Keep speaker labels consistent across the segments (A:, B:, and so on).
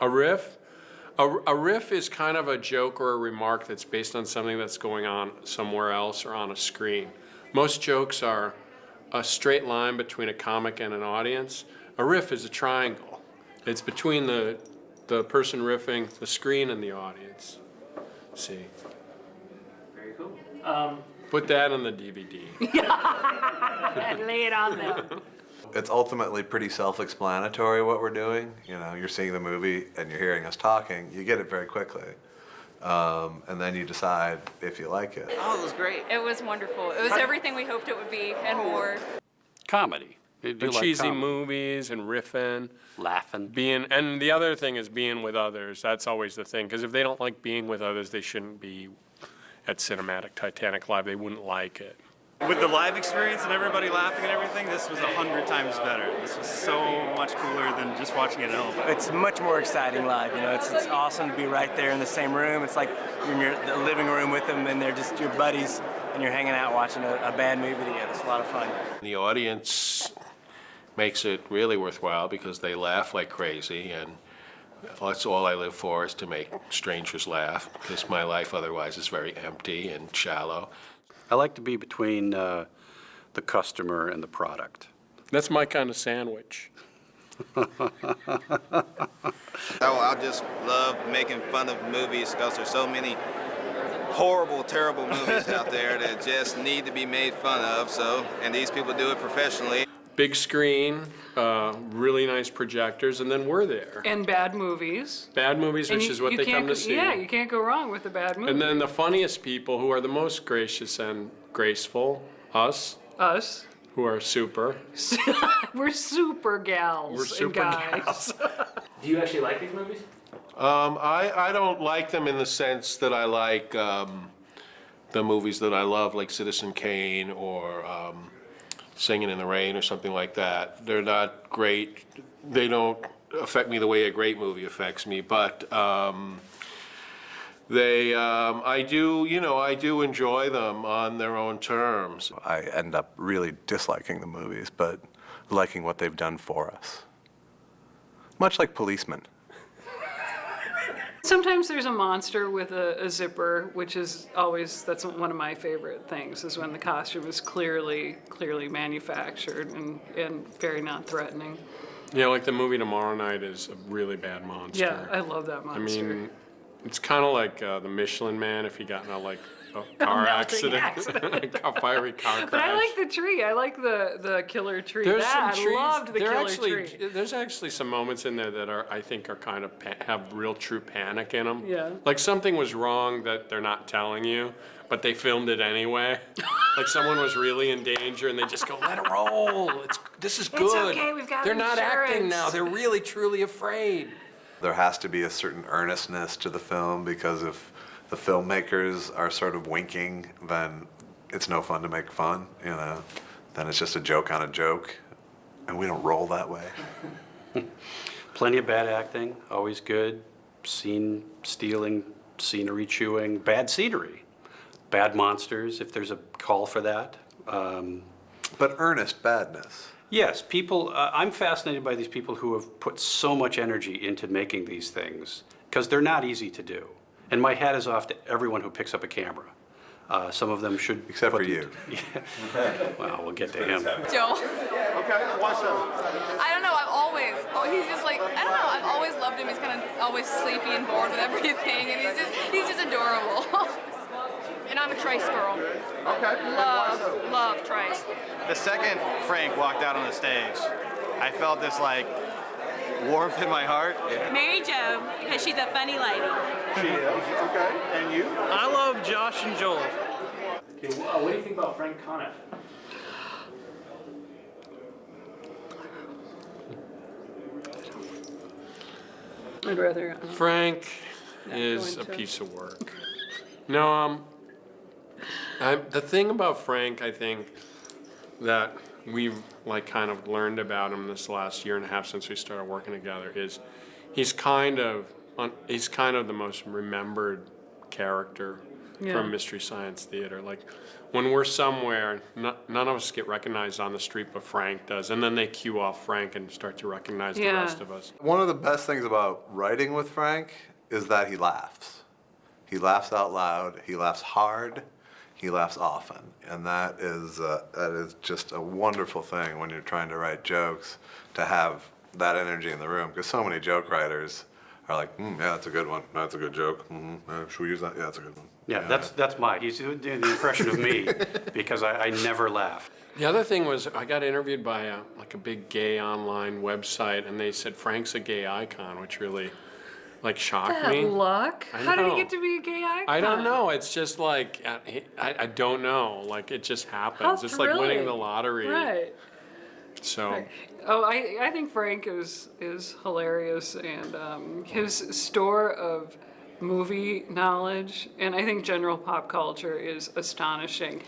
A: A riff? A riff is kind of a joke or a remark that's based on something that's going on somewhere else or on a screen. Most jokes are a straight line between a comic and an audience. A riff is a triangle. It's between the person riffing, the screen, and the audience. See?
B: Very cool.
A: Put that on the DVD.
C: Lay it on them.
D: It's ultimately pretty self-explanatory what we're doing. You know, you're seeing the movie and you're hearing us talking. You get it very quickly. And then you decide if you like it.
E: Oh, it was great.
F: It was wonderful. It was everything we hoped it would be and more.
B: Comedy.
A: The cheesy movies and riffing.
B: Laughing.
A: And the other thing is being with others. That's always the thing. Because if they don't like being with others, they shouldn't be at Cinematic Titanic Live. They wouldn't like it.
G: With the live experience and everybody laughing and everything, this was 100 times better. This was so much cooler than just watching it at home.
H: It's much more exciting live, you know. It's awesome to be right there in the same room. It's like you're in the living room with them and they're just your buddies and you're hanging out watching a bad movie together. It's a lot of fun.
I: The audience makes it really worthwhile because they laugh like crazy, and that's all I live for, is to make strangers laugh, because my life otherwise is very empty and shallow.
B: I like to be between the customer and the product.
A: That's my kind of sandwich.
E: I just love making fun of movies because there's so many horrible, terrible movies out there that just need to be made fun of. And these people do it professionally.
A: Big screen, really nice projectors, and then we're there.
C: And bad movies.
A: Bad movies, which is what they come to see.
C: Yeah, you can't go wrong with a bad movie.
A: And then the funniest people, who are the most gracious and graceful, us.
C: Us.
A: Who are super.
C: We're super gals
A: We're super
C: and guys.
A: gals.
B: Do you actually like these movies?
I: I don't like them in the sense that I like the movies that I love, like Citizen Kane or Singing in the Rain or something like that. They're not great. They don't affect me the way a great movie affects me, but I do enjoy them on their own terms.
D: I end up really disliking the movies, but liking what they've done for us. Much like Policemen.
C: Sometimes there's a monster with a zipper, which is always, that's one of my favorite things, is when the costume is clearly manufactured and very non-threatening.
A: Yeah, like the movie Tomorrow Night is a really bad monster.
C: Yeah, I love that monster.
A: I mean, it's kind of like the Michelin Man if he got in a car accident. A fiery car crash.
C: But I like the tree. I like the killer tree.
A: There's
C: I
A: some trees.
C: loved the killer tree.
A: There's actually some moments in there that I think are kind of have real true panic in them.
C: Yeah.
A: Like something was wrong that they're not telling you, but they filmed it anyway. Like someone was really in danger and they just go, let it roll. This is good.
C: It's okay, we've got
A: They're not
C: insurance.
A: acting now. They're really truly afraid.
D: There has to be a certain earnestness to the film, because if the filmmakers are sort of winking, then it's no fun to make fun, you know. Then it's just a joke on a joke, and we don't roll that way.
B: Plenty of bad acting, always good. Scene stealing, scenery chewing, bad scenery. Bad monsters, if there's a call for that.
D: But earnest badness.
B: Yes, people, I'm fascinated by these people who have put so much energy into making these things, because they're not easy to do. And my hat is off to everyone who picks up a camera. Some of them should...
D: Except for you.
B: Yeah. Well, we'll get to him.
F: Joe.
G: Okay, why so?
F: I don't know, he's just like, I don't know, I've always loved him. He's kind of always sleepy and bored with everything, and he's just adorable. And I'm a Trice girl.
G: Okay.
F: Love Trice.
G: The second Frank walked out on the stage, I felt this warmth in my heart.
F: Mary Jo, because she's a funny lady.
G: She is. Okay. And you?
H: I love Josh and Joel.
B: Okay, what do you think about Frank Conniff?
C: I'd rather...
A: Frank
C: Not
A: is
C: going
A: a
C: to.
A: piece of work. No, the thing about Frank, I think, that we've kind of learned about him this last year and a half since we started working together is he's kind of the most remembered character
C: Yeah.
A: from Mystery Science Theater. Like, when we're somewhere, none of us get recognized on the street, but Frank does. And then they cue off Frank and start to recognize the
C: Yeah.
A: rest of us.
D: One of the best things about writing with Frank is that he laughs. He laughs out loud. He laughs hard. He laughs often, and that is just a wonderful thing when you're trying to write jokes, to have that energy in the room. Because so many joke writers are like, yeah, that's a good one. That's a good joke. Should we use that? Yeah, that's a good one.
B: Yeah, that's my. He's doing the impression of me because I never laugh.
A: The other thing was, I got interviewed by a big gay online website, and they said Frank's a gay icon, which really shocked
C: That
A: me.
C: luck.
A: I
C: How did he
A: know.
C: get to be a gay icon?
A: I don't know. It's just like I don't know. Like, it just happens.
C: How
A: It's like winning the
C: thrilling.
A: lottery.
C: Right.
A: So
C: Oh, I think Frank is hilarious, and his store of movie knowledge, and I think general pop culture, is astonishing.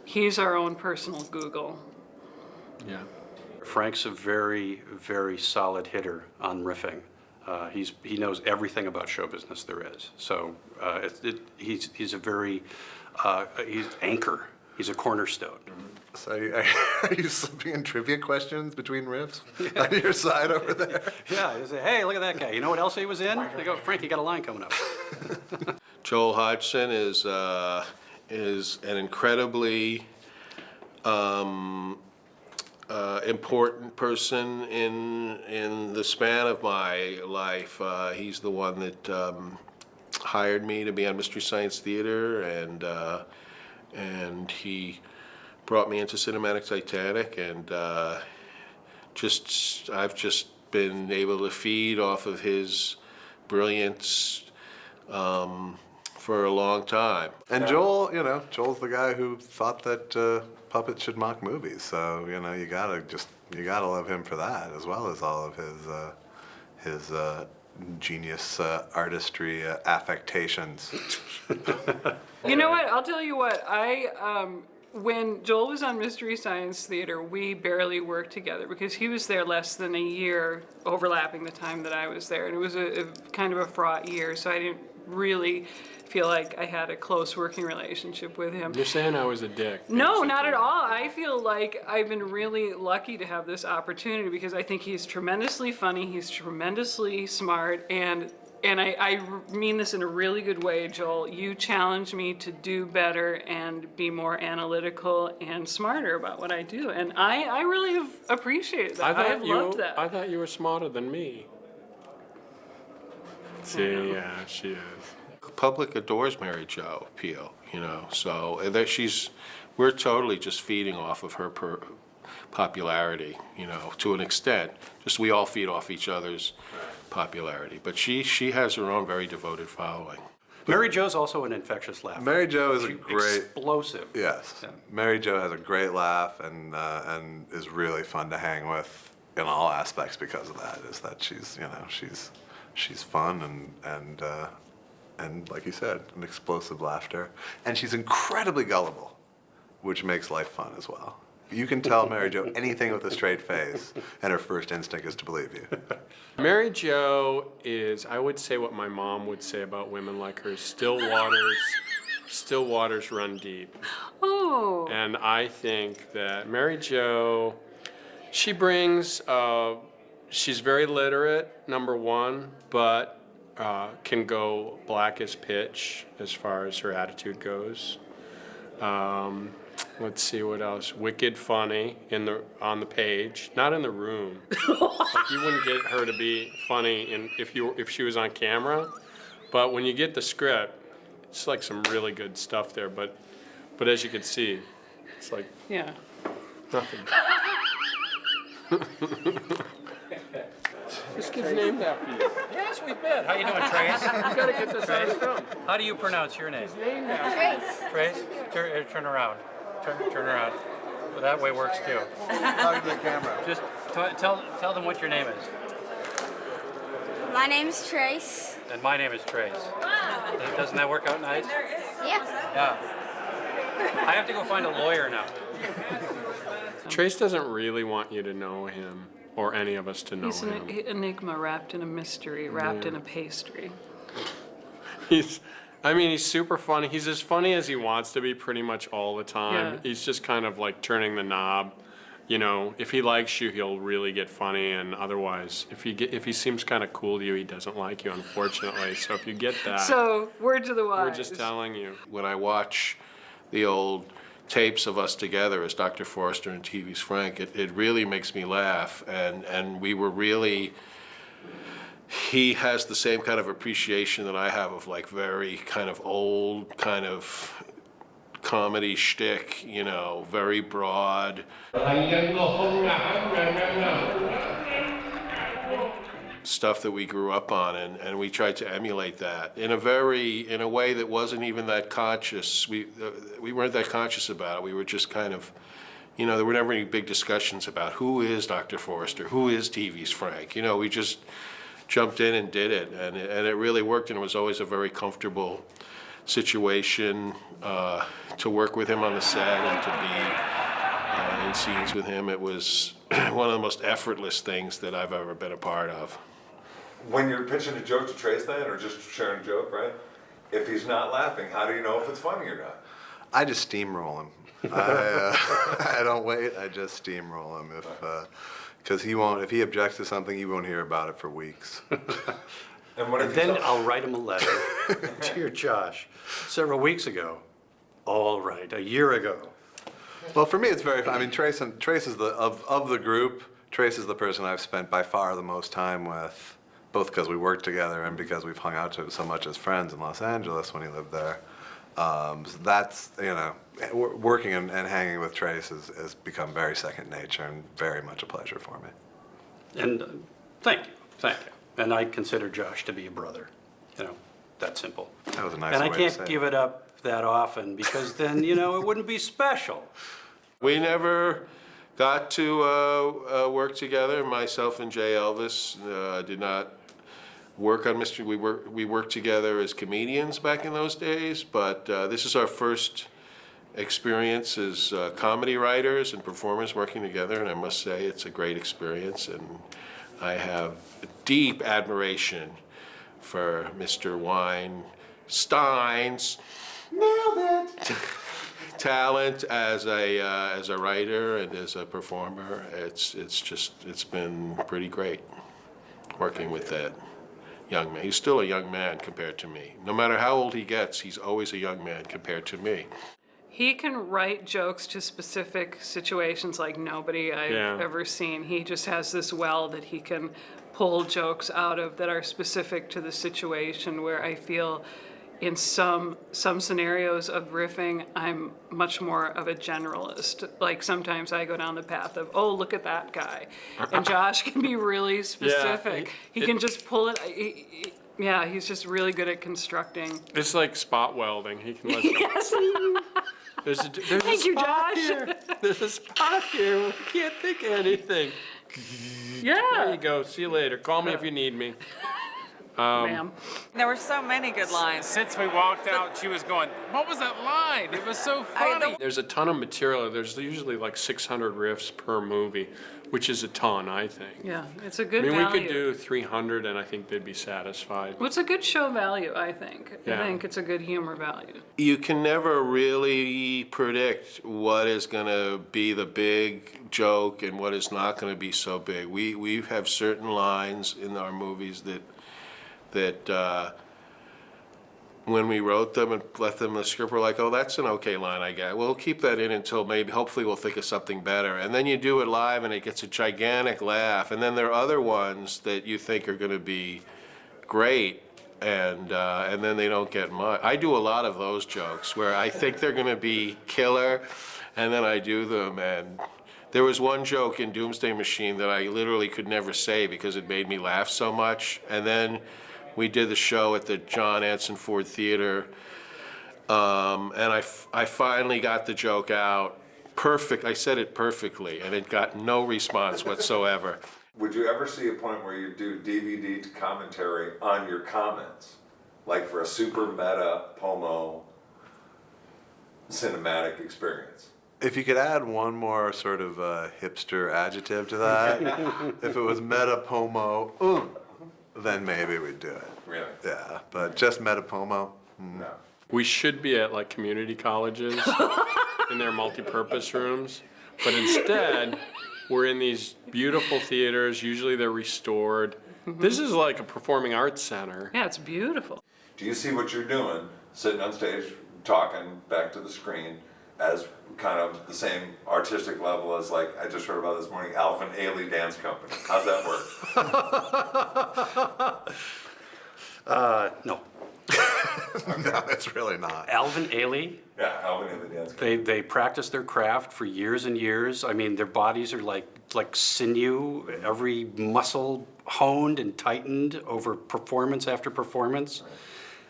C: He's our own personal Google.
A: yeah.
B: Frank's a very, very solid hitter on riffing. He knows everything about show business there is. So he's a very he's anchor. He's a cornerstone.
D: So are you slipping in trivia questions between riffs on your side over there?
B: Yeah, they say, hey, look at that guy. You know what else he was in? They go, Frank, you got a line coming up.
I: Joel Hodgson is an incredibly important person in the span of my life. He's the one that hired me to be on Mystery Science Theater, and he brought me into Cinematic Titanic, and I've just been able to feed off of his brilliance for a long time.
D: And Joel, Joel's the guy who thought that puppets should mock movies. So you gotta love him for that, as well as all of his genius artistry affectations.
C: You know what? I'll tell you what. When Joel was on Mystery Science Theater, we barely worked together because he was there less than a year, overlapping the time that I was there, and it was a kind of a fraught year. So I didn't really feel like I had a close working relationship with him.
A: You're saying I was a dick.
C: No,
A: basically.
C: not at all. I feel like I've been really lucky to have this opportunity because I think he's tremendously funny, he's tremendously smart, and I mean this in a really good way, Joel. You challenge me to do better and be more analytical and smarter about what I do, and I really have appreciated that. I've loved that.
A: I thought you were smarter than me. See, yeah, she is.
I: Public adores Mary Jo Peel, so we're totally just feeding off of her popularity, to an extent. Just we all feed off each other's popularity, but she has her own very devoted following.
B: Mary Jo's also an infectious laugher.
D: Mary Jo is a great.
B: Explosive.
D: Yes.
B: Yeah.
D: Mary Jo has a great laugh and is really fun to hang with in all aspects because of that. Is that she's fun and like you said, an explosive laughter, and she's incredibly gullible, which makes life fun as well. You can tell Mary Jo anything with a straight face, and her first instinct is to believe you.
A: Mary Jo is, I would say what my mom would say about women like her, still waters run deep.
C: Oh.
A: And I think that Mary Jo, she brings, she's very literate, number one, but can go black as pitch as far as her attitude goes. Let's see what else. Wicked funny on the page, not in the room. Like, you wouldn't get her to be funny if she was on camera, but when you get the script, it's like some really good stuff there. But as you can see, it's like
C: Yeah.
A: nothing. This kid's named after you.
B: Yes, we bet. How you doing, Trace?
A: You gotta get this on film.
B: How do you pronounce your name?
A: Named after you.
B: Trace? Turn around. Turn around. Well, that way works too.
D: Talk to the camera.
B: Just tell them what your name is.
J: My name's Trace.
B: And my name is Trace. Doesn't that work out nice?
J: Yeah.
B: Yeah. I have to go find a lawyer now.
A: Trace doesn't really want you to know him, or any of us to know
C: He's an
A: him.
C: enigma wrapped in a mystery, wrapped in a pastry.
A: I mean, he's super funny. He's as funny as he wants to be pretty much all the time.
C: Yeah.
A: He's just kind of like turning the knob. You know, if he likes you, he'll really get funny, and otherwise, if he seems kind of cool to you, he doesn't like you, unfortunately. So if you get that,
C: So, word to the wise.
A: we're just telling you.
I: When I watch the old tapes of us together as Dr. Forrester and TV's Frank, it really makes me laugh, and we were really, he has the same kind of appreciation that I have of like very kind of old kind of comedy shtick, you know, very broad. Stuff that we grew up on, and we tried to emulate that in a way that wasn't even that conscious. We weren't that conscious about it. We were just kind of, you know, there were never any big discussions about who is Dr. Forrester, who is TV's Frank. You know, we just jumped in and did it, and it really worked, and it was always a very comfortable situation to work with him on the set and to be in scenes with him. It was one of the most effortless things that I've ever been a part of.
K: When you're pitching a joke to Trace then, or just sharing a joke, right? If he's not laughing, how do you know if it's funny or not?
D: I just steamroll him. I don't wait. I just steamroll him because he won't. If he objects to something, he won't hear about it for weeks.
K: And what if
B: And
K: he's
B: then I'll write him a letter. Dear Josh, several weeks ago, all right, a year ago.
D: Well, for me, it's very. I mean, Trace is of the group. Trace is the person I've spent by far the most time with, both because we worked together and because we've hung out so much as friends in Los Angeles when he lived there. So that's, you know, working and hanging with Trace has become very second nature and very much a pleasure for me.
B: And thank you. And I consider Josh to be a brother, you know, that simple.
D: That was a nice
B: And
D: way
B: I
D: to
B: can't
D: say
B: give
D: it.
B: it up that often because then, you know, it wouldn't be special.
I: We never got to work together. Myself and Jay Elvis did not work on Mr. We worked together as comedians back in those days, but this is our first experience as comedy writers and performers working together, and I must say it's a great experience, and I have deep admiration for Mr. Weinstein's talent as a writer and as a performer. It's been pretty great working with that young man. He's still a young man compared to me. No matter how old he gets, he's always a young man compared to me.
C: He can write jokes to specific situations like nobody I've ever seen. He just has this well that he can pull jokes out of that are specific to the situation, where I feel in some scenarios of riffing, I'm much more of a generalist. Like sometimes I go down the path of, oh, look at that guy. And Josh can be really specific. He can just pull it. He's just really good at constructing.
A: It's like spot welding. He can let
C: Yes.
A: there's
C: Thank you, Josh.
A: There's a spot here. We can't think of anything. There
C: Yeah.
A: you go. See you later. Call me if you need me.
C: Ma'am.
L: There were so many good lines.
G: Since we walked out, she was going, what was that line? It was so funny.
A: There's a ton of material. There's usually like 600 riffs per movie, which is a ton, I think.
C: Yeah, it's a
A: I
C: good
A: mean,
C: value.
A: we could do 300 and I think they'd be satisfied.
C: Well, it's a good show value, I think.
A: Yeah.
C: I think it's a good humor value.
I: You can never really predict what is going to be the big joke and what is not going to be so big. We have certain lines in our movies that when we wrote them and left them in the script, we're like, oh, that's an okay line, I guess. We'll keep that in until hopefully we'll think of something better. And then you do it live and it gets a gigantic laugh. And then there are other ones that you think are going to be great, and then they don't get much. I do a lot of those jokes where I think they're going to be killer, and then I do them, and there was one joke in Doomsday Machine that I literally could never say because it made me laugh so much. And then we did the show at the John Anson Ford Theater, and I finally got the joke out perfect. I said it perfectly, and it got no response whatsoever.
K: Would you ever see a point where you do DVD commentary on your comments? Like for a super meta Pomo cinematic experience?
D: If you could add one more sort of hipster adjective to that, if it was meta pomo, then maybe we'd do it.
K: Really?
D: Yeah, but just meta pomo,
K: No.
A: We should be at like community colleges in their multi-purpose rooms, but instead, we're in these beautiful theaters. Usually they're restored. This is like a performing arts center.
C: Yeah, it's beautiful.
K: Do you see what you're doing, sitting on stage, talking back to the screen, as kind of the same artistic level as, like, I just heard about this morning, Alvin Ailey Dance Company? How's that work?
B: No.
D: No, it's really not.
B: Alvin Ailey,
K: Yeah, Alvin Ailey Dance Company.
B: they practice their craft for years and years. I mean, their bodies are like sinew, every muscle honed and tightened over performance after performance.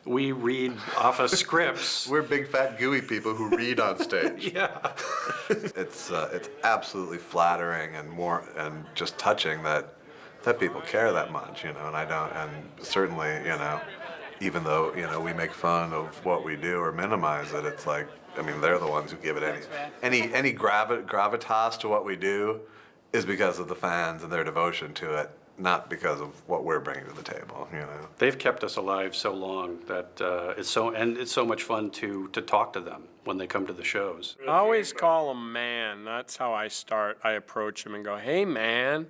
B: We read off of scripts.
D: We're big fat gooey people who read on stage.
B: Yeah.
D: It's absolutely flattering and just touching that people care that much, and I don't, and certainly, even though, we make fun of what we do or minimize it, it's like, I mean, they're the ones who give it any gravitas to what we do is because of the fans and their devotion to it, not because of what we're bringing to the table,
B: They've kept us alive so long that it's so much fun to talk to them when they come to the shows.
A: I always call him man. That's how I start. I approach him and go, hey, man.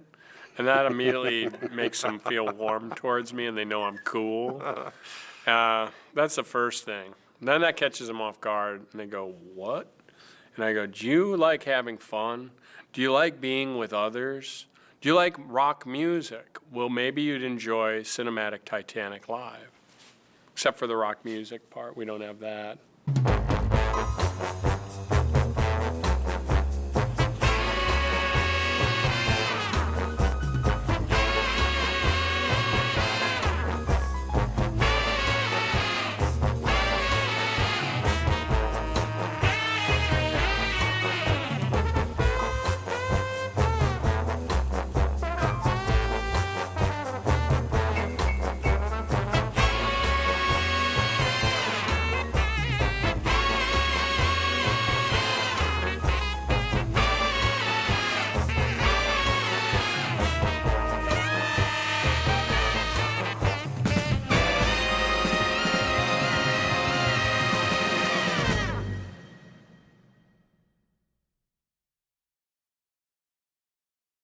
A: And that immediately makes them feel warm towards me and they know I'm cool. That's the first thing. Then that catches them off guard and they go, what? And I go, do you like having fun? Do you like being with others? Do you like rock music? Well, maybe you'd enjoy cinematic Titanic live. Except for the rock music part, we don't have that.